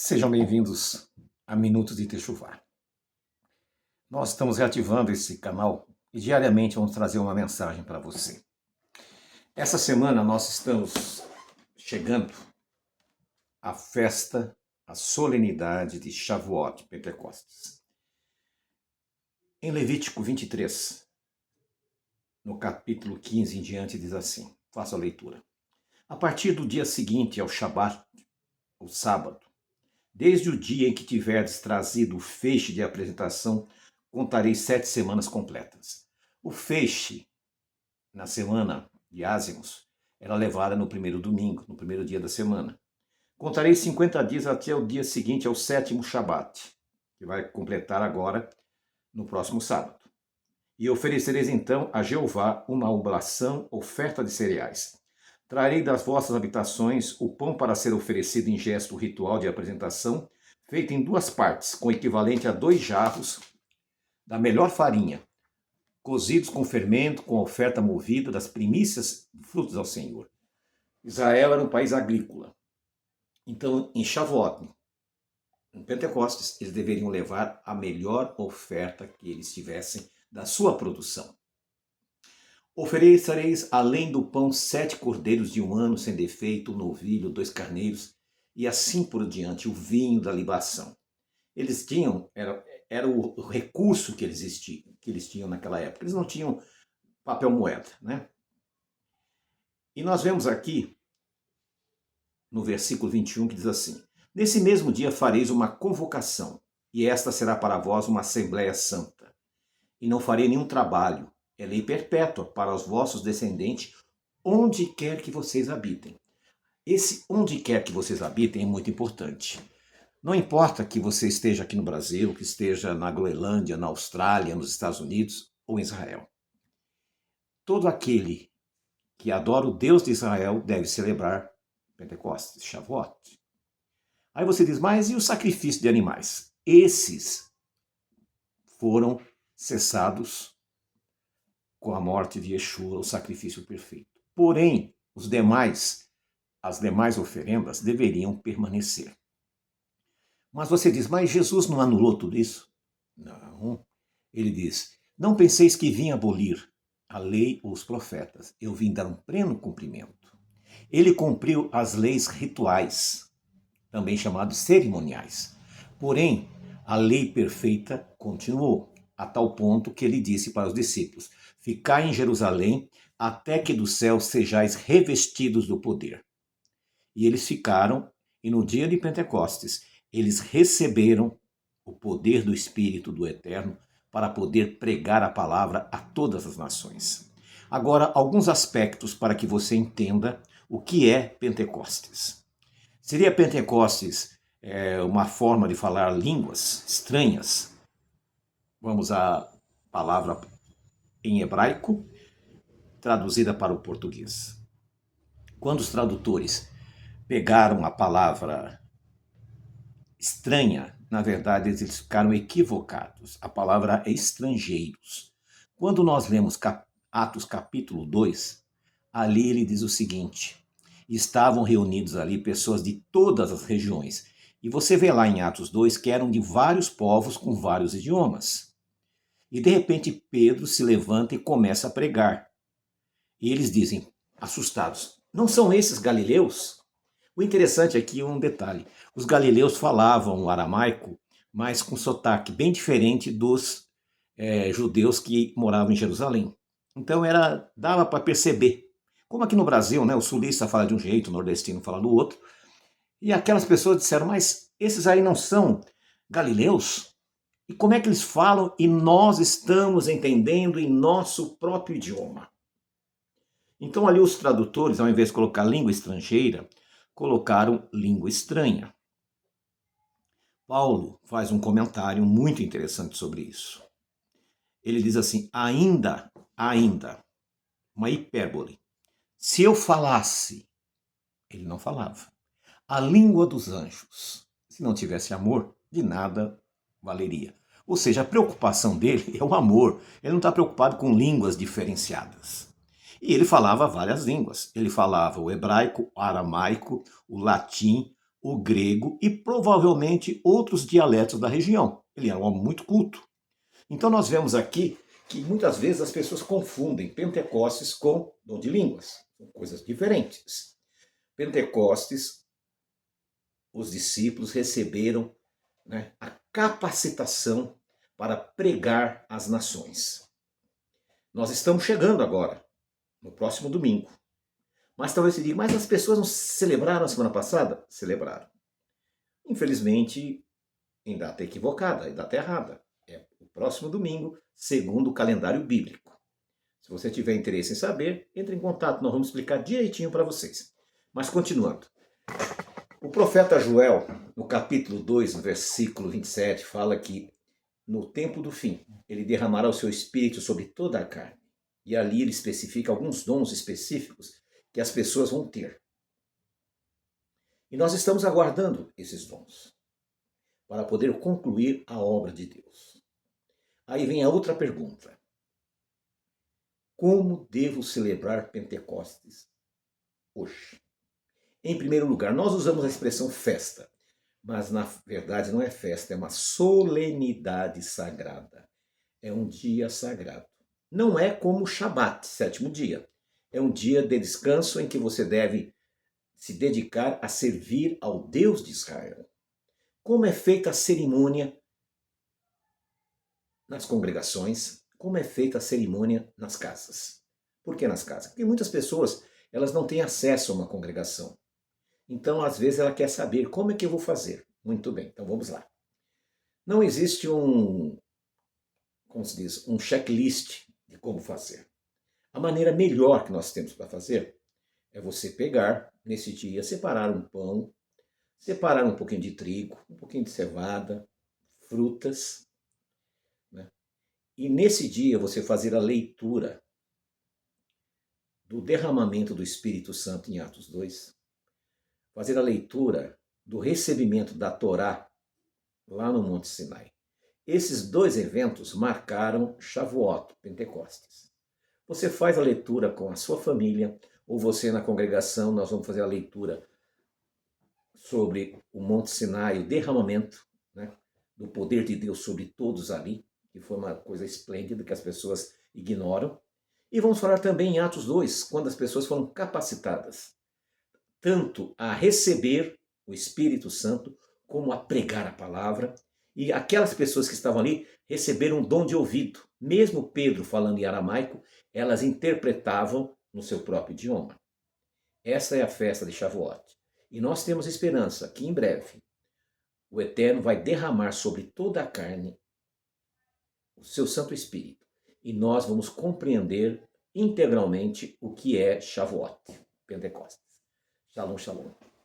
Sejam bem-vindos a Minutos de Techuvá. Nós estamos reativando esse canal e diariamente vamos trazer uma mensagem para você. Essa semana nós estamos chegando à festa, à solenidade de Shavuot, Pentecostes. Em Levítico 23, no capítulo 15 em diante, diz assim, faça a leitura. A partir do dia seguinte ao Shabat, o sábado, desde o dia em que tiverdes trazido o feixe de apresentação, contarei 7 semanas completas. O feixe, na semana de Ázimos, era levada no primeiro domingo, no primeiro dia da semana. Contarei 50 dias até o dia seguinte ao 7º Shabat, que vai completar agora no próximo sábado. E oferecereis então a Jeová uma oblação, oferta de cereais. Trarei das vossas habitações o pão para ser oferecido em gesto ritual de apresentação, feito em 2 partes, com equivalente a 2 jarros da melhor farinha, cozidos com fermento, com oferta movida das primícias frutos ao Senhor. Israel era um país agrícola. Então, em Shavuot, em Pentecostes, eles deveriam levar a melhor oferta que eles tivessem da sua produção. Oferecereis, além do pão, 7 cordeiros de 1 ano sem defeito, um novilho, 2 carneiros, e assim por diante, o vinho da libação. Eles tinham, era o recurso que eles tinham naquela época. Eles não tinham papel moeda, né? E nós vemos aqui, no versículo 21, que diz assim, nesse mesmo dia fareis uma convocação, e esta será para vós uma assembleia santa. E não farei nenhum trabalho, é lei perpétua para os vossos descendentes, onde quer que vocês habitem. Esse onde quer que vocês habitem é muito importante. Não importa que você esteja aqui no Brasil, que esteja na Groenlândia, na Austrália, nos Estados Unidos ou em Israel. Todo aquele que adora o Deus de Israel deve celebrar Pentecostes, Shavuot. Aí você diz, mas e o sacrifício de animais? Esses foram cessados com a morte de Yeshua, o sacrifício perfeito. Porém, as demais oferendas deveriam permanecer. Mas você diz, mas Jesus não anulou tudo isso? Não. Ele diz, não penseis que vim abolir a lei ou os profetas. Eu vim dar um pleno cumprimento. Ele cumpriu as leis rituais, também chamadas cerimoniais. Porém, a lei perfeita continuou, a tal ponto que ele disse para os discípulos, ficai em Jerusalém até que do céu sejais revestidos do poder. E eles ficaram, e no dia de Pentecostes, eles receberam o poder do Espírito do Eterno para poder pregar a palavra a todas as nações. Agora, alguns aspectos para que você entenda o que é Pentecostes. Seria Pentecostes uma forma de falar línguas estranhas? Vamos à palavra em hebraico, traduzida para o português. Quando os tradutores pegaram a palavra estranha, na verdade eles ficaram equivocados. A palavra é estrangeiros. Quando nós lemos Atos capítulo 2, ali ele diz o seguinte, estavam reunidos ali pessoas de todas as regiões. E você vê lá em Atos 2 que eram de vários povos com vários idiomas. E de repente Pedro se levanta e começa a pregar. E eles dizem, assustados, não são esses galileus? O interessante aqui é um detalhe. Os galileus falavam o aramaico, mas com sotaque bem diferente dos judeus que moravam em Jerusalém. Então dava para perceber. Como aqui no Brasil, né, o sulista fala de um jeito, o nordestino fala do outro. E aquelas pessoas disseram, mas esses aí não são galileus? E como é que eles falam e nós estamos entendendo em nosso próprio idioma? Então ali os tradutores, ao invés de colocar língua estrangeira, colocaram língua estranha. Paulo faz um comentário muito interessante sobre isso. Ele diz assim, ainda, uma hipérbole. Se eu falasse, ele não falava, a língua dos anjos, se não tivesse amor, de nada valeria. Ou seja, a preocupação dele é o amor. Ele não está preocupado com línguas diferenciadas. E ele falava várias línguas. Ele falava o hebraico, o aramaico, o latim, o grego e provavelmente outros dialetos da região. Ele era um homem muito culto. Então nós vemos aqui que muitas vezes as pessoas confundem Pentecostes com dom de línguas. São coisas diferentes. Pentecostes, os discípulos receberam, né, a capacitação para pregar às nações. Nós estamos chegando agora, no próximo domingo. Mas talvez você diga, mas as pessoas não celebraram a semana passada? Celebraram. Infelizmente, em data equivocada, em data errada. É o próximo domingo, segundo o calendário bíblico. Se você tiver interesse em saber, entre em contato, nós vamos explicar direitinho para vocês. Mas continuando. O profeta Joel, no capítulo 2, no versículo 27, fala que no tempo do fim, ele derramará o seu espírito sobre toda a carne. E ali ele especifica alguns dons específicos que as pessoas vão ter. E nós estamos aguardando esses dons para poder concluir a obra de Deus. Aí vem a outra pergunta. Como devo celebrar Pentecostes hoje? Em primeiro lugar, nós usamos a expressão festa, mas na verdade não é festa, é uma solenidade sagrada. É um dia sagrado. Não é como o Shabat, sétimo dia. É um dia de descanso em que você deve se dedicar a servir ao Deus de Israel. Como é feita a cerimônia nas congregações? Como é feita a cerimônia nas casas? Por que nas casas? Porque muitas pessoas elas não têm acesso a uma congregação. Então, às vezes, ela quer saber como é que eu vou fazer. Muito bem, então vamos lá. Não existe como se diz, um checklist de como fazer. A maneira melhor que nós temos para fazer é você pegar, nesse dia, separar um pão, separar um pouquinho de trigo, um pouquinho de cevada, frutas, né? E nesse dia você fazer a leitura do derramamento do Espírito Santo em Atos 2, fazer a leitura do recebimento da Torá lá no Monte Sinai. Esses dois eventos marcaram Shavuot, Pentecostes. Você faz a leitura com a sua família, ou você na congregação, nós vamos fazer a leitura sobre o Monte Sinai, o derramamento, né, do poder de Deus sobre todos ali, que foi uma coisa esplêndida que as pessoas ignoram. E vamos falar também em Atos 2, quando as pessoas foram capacitadas, tanto a receber o Espírito Santo, como a pregar a palavra. E aquelas pessoas que estavam ali receberam um dom de ouvido. Mesmo Pedro falando em aramaico, elas interpretavam no seu próprio idioma. Essa é a festa de Shavuot. E nós temos esperança que em breve o Eterno vai derramar sobre toda a carne o seu Santo Espírito. E nós vamos compreender integralmente o que é Shavuot, Pentecostes. Shalom, shalom.